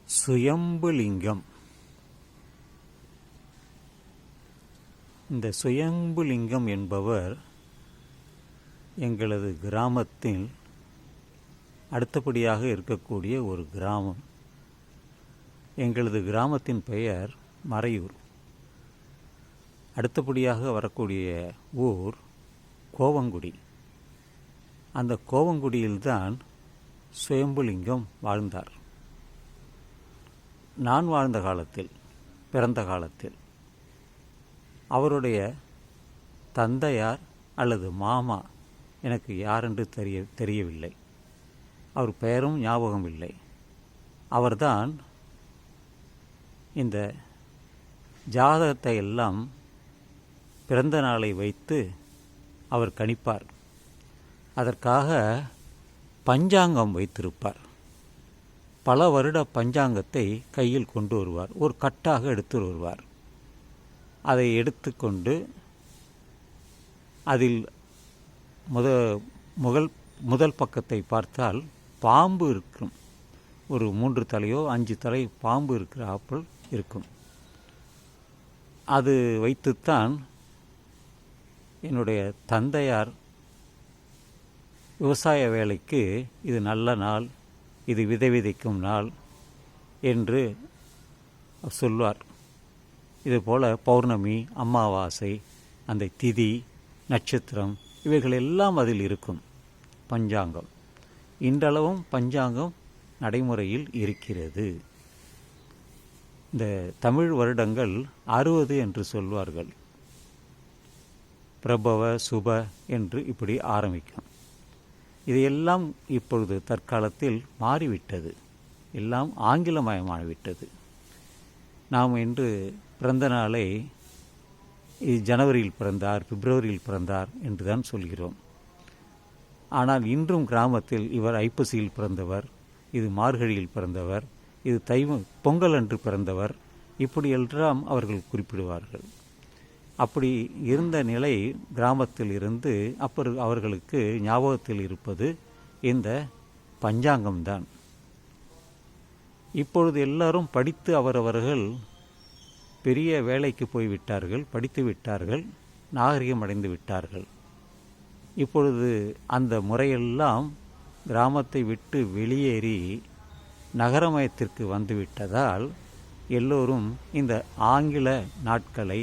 சுயம்புலிங்கம். இந்த சுயம்புலிங்கம் என்பவர் எங்களது கிராமத்தில் அடுத்தபடியாக இருக்கக்கூடிய ஒரு கிராமம். எங்களது கிராமத்தின் பெயர் மறையூர். அடுத்தபடியாக வரக்கூடிய ஊர் கோவங்குடி. அந்த கோவங்குடியில்தான் சுயம்புலிங்கம் வாழ்ந்தார். நான் வாழ்ந்த காலத்தில், பிறந்த காலத்தில் அவருடைய தந்தையார் அல்லது மாமா எனக்கு யாரென்று தெரியவில்லை. அவர் பெயரும் ஞாபகம் இல்லை. அவர்தான் இந்த ஜாதகத்தை எல்லாம் பிறந்த நாளை வைத்து அவர் கணிப்பார். அதற்காக பஞ்சாங்கம் வைத்திருப்பார். பல வருட பஞ்சாங்கத்தை கையில் கொண்டு வருவார். ஒரு கட்டாக எடுத்து வருவார். அதை எடுத்துக்கொண்டு அதில் முதல் பக்கத்தை பார்த்தால் பாம்பு இருக்கும். ஒரு 3 தலையோ 5 தலை பாம்பு இருக்கிற ஆப்பிள் இருக்கும். அது வைத்துத்தான் என்னுடைய தந்தையார் விவசாய வேலைக்கு இது நல்ல நாள், இது விதை விதைக்கும் நாள் என்று சொல்வார். இதுபோல் பௌர்ணமி, அமாவாசை, அந்த திதி, நட்சத்திரம் இவைகள் எல்லாம் அதில் இருக்கும். பஞ்சாங்கம் இன்றளவும் பஞ்சாங்கம் நடைமுறையில் இருக்கிறது. இந்த தமிழ் வருடங்கள் 60 என்று சொல்வார்கள். பிரபவ, சுப என்று இப்படி ஆரம்பிக்கும். இதையெல்லாம் இப்பொழுது தற்காலத்தில் மாறிவிட்டது. எல்லாம் ஆங்கிலமயமாகிவிட்டது. நாம் இன்று பிறந்த நாளை ஜனவரியில் பிறந்தார், பிப்ரவரியில் பிறந்தார் என்று தான் சொல்கிறோம். ஆனால் இன்றும் கிராமத்தில் இவர் ஐப்பசியில் பிறந்தவர், இது மார்கழியில் பிறந்தவர், இது பொங்கல் அன்று பிறந்தவர், இப்படி எல்லாம் அவர்கள் குறிப்பிடுவார்கள். அப்படி இருந்த நிலை கிராமத்தில் இருந்து அவர்களுக்கு ஞாபகத்தில் இருப்பது இந்த பஞ்சாங்கம்தான். இப்பொழுது எல்லாரும் படித்து அவரவர்கள் பெரிய வேலைக்கு போய்விட்டார்கள், படித்து விட்டார்கள், நாகரிகம் அடைந்து விட்டார்கள். இப்பொழுது அந்த முறையெல்லாம் கிராமத்தை விட்டு வெளியேறி நகரமயத்திற்கு வந்துவிட்டதால் எல்லோரும் இந்த ஆங்கில நாட்களை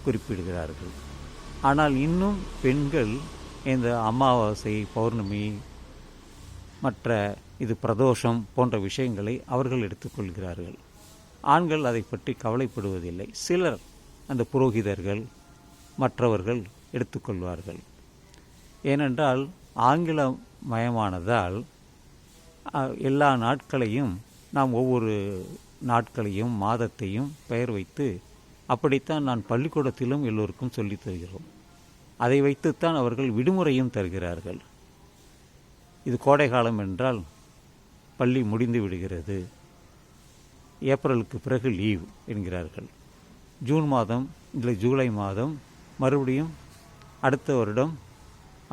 குறிப்பிடுகிறார்கள். ஆனால் இன்னும் பெண்கள் இந்த அமாவாசை, பௌர்ணமி, மற்ற இது பிரதோஷம் போன்ற விஷயங்களை அவர்கள் எடுத்துக்கொள்கிறார்கள். ஆண்கள் அதை பற்றி கவலைப்படுவதில்லை. சிலர், அந்த புரோகிதர்கள், மற்றவர்கள் எடுத்துக்கொள்வார்கள். ஏனென்றால் ஆங்கிலமயமானதால் எல்லா நாட்களையும் நாம் ஒவ்வொரு நாட்களையும் மாதத்தையும் பெயர் வைத்து, அப்படித்தான் நான் பள்ளிக்கூடத்திலும் எல்லோருக்கும் சொல்லித் தருகிறோம். அதை வைத்துத்தான் அவர்கள் விடுமுறையும் தருகிறார்கள். இது கோடை காலம் என்றால் பள்ளி முடிந்து விடுகிறது, ஏப்ரலுக்கு பிறகு லீவ் என்கிறார்கள். ஜூன் மாதம் இல்லை ஜூலை மாதம் மறுபடியும் அடுத்த வருடம்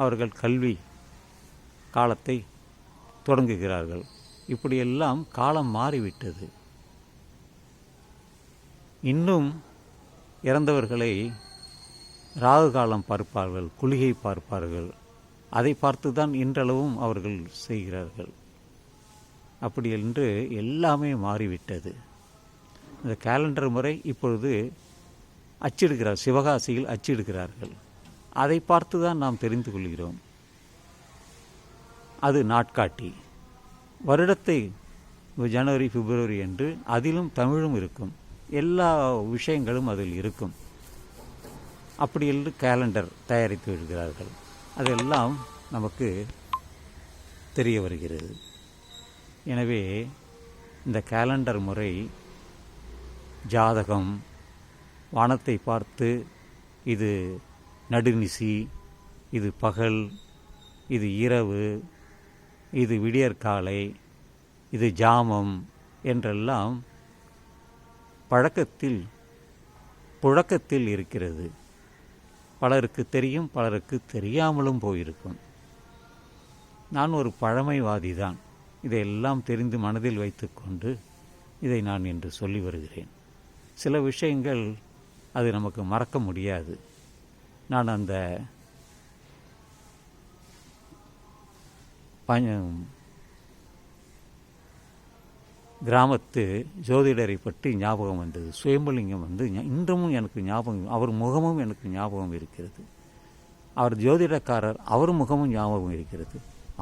அவர்கள் கல்வி காலத்தை தொடங்குகிறார்கள். இப்படியெல்லாம் காலம் மாறிவிட்டது. இன்னும் இறந்தவர்களை ராகு காலம் பார்ப்பார்கள், குளிகை பார்ப்பார்கள். அதை பார்த்து தான் இன்றளவும் அவர்கள் செய்கிறார்கள். அப்படி என்று எல்லாமே மாறிவிட்டது. இந்த கேலண்டர் முறை இப்பொழுது அச்சிடுகிறார், சிவகாசியில் அச்சிடுகிறார்கள். அதை பார்த்து தான் நாம் தெரிந்து கொள்கிறோம். அது நாட்காட்டி. வருடத்தை ஜனவரி, பிப்ரவரி என்று அதிலும் தமிழும் இருக்கும். எல்லா விஷயங்களும் அதில் இருக்கும். அப்படி என்று கேலண்டர் தயாரித்து விடுகிறார்கள். அதெல்லாம் நமக்கு தெரிய வருகிறது. எனவே இந்த கேலண்டர் முறை, ஜாதகம், வானத்தை பார்த்து இது நடுநிசி, இது பகல், இது இரவு, இது விடியற்காலை, இது ஜாமம் என்றெல்லாம் புழக்கத்தில் இருக்கிறது. பலருக்கு தெரியும், பலருக்கு தெரியாமலும் போயிருக்கும். நான் ஒரு பழமைவாதி தான். இதையெல்லாம் தெரிந்து மனதில் வைத்துக்கொண்டு இதை நான் இன்று சொல்லி வருகிறேன். சில விஷயங்கள் அது நமக்கு மறக்க முடியாது. நான் அந்த கிராமத்து ஜோதிடரை பற்றி ஞாபகம் வந்தது. சுயம்பலிங்கம் இன்றமும் எனக்கு ஞாபகம், அவர் முகமும் எனக்கு ஞாபகம் இருக்கிறது. அவர் ஜோதிடக்காரர், அவர் முகமும் ஞாபகம் இருக்கிறது.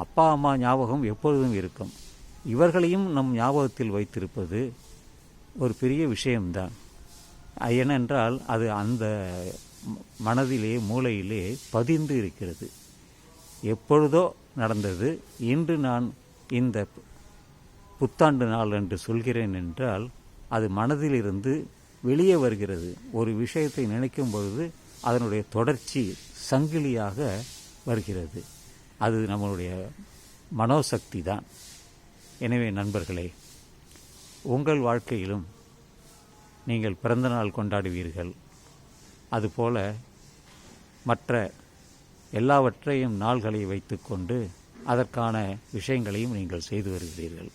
அப்பா அம்மா ஞாபகம் எப்பொழுதும் இருக்கும். இவர்களையும் நம் ஞாபகத்தில் வைத்திருப்பது ஒரு பெரிய விஷயம்தான். ஏனென்றால் அது அந்த மனதிலே மூளையிலே பதிந்து இருக்கிறது. எப்பொழுதோ நடந்தது. இன்று நான் இந்த புத்தாண்டு நாள் என்று சொல்கிறேன் என்றால் அது மனதிலிருந்து வெளியே வருகிறது. ஒரு விஷயத்தை நினைக்கும் பொழுது அதனுடைய தொடர்ச்சி சங்கிலியாக வருகிறது. அது நம்மளுடைய மனோசக்தி தான். எனவே நண்பர்களே, உங்கள் வாழ்க்கையிலும் நீங்கள் பிறந்தநாள் கொண்டாடுவீர்கள். அதுபோல மற்ற எல்லாவற்றையும் நாள்களை வைத்துக்கொண்டு அதற்கான விஷயங்களையும் நீங்கள் செய்து வருகிறீர்கள்.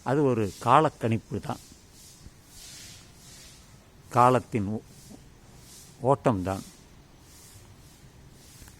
அது ஒரு காலக்கணிப்பு தான், காலத்தின் ஓட்டம்தான்.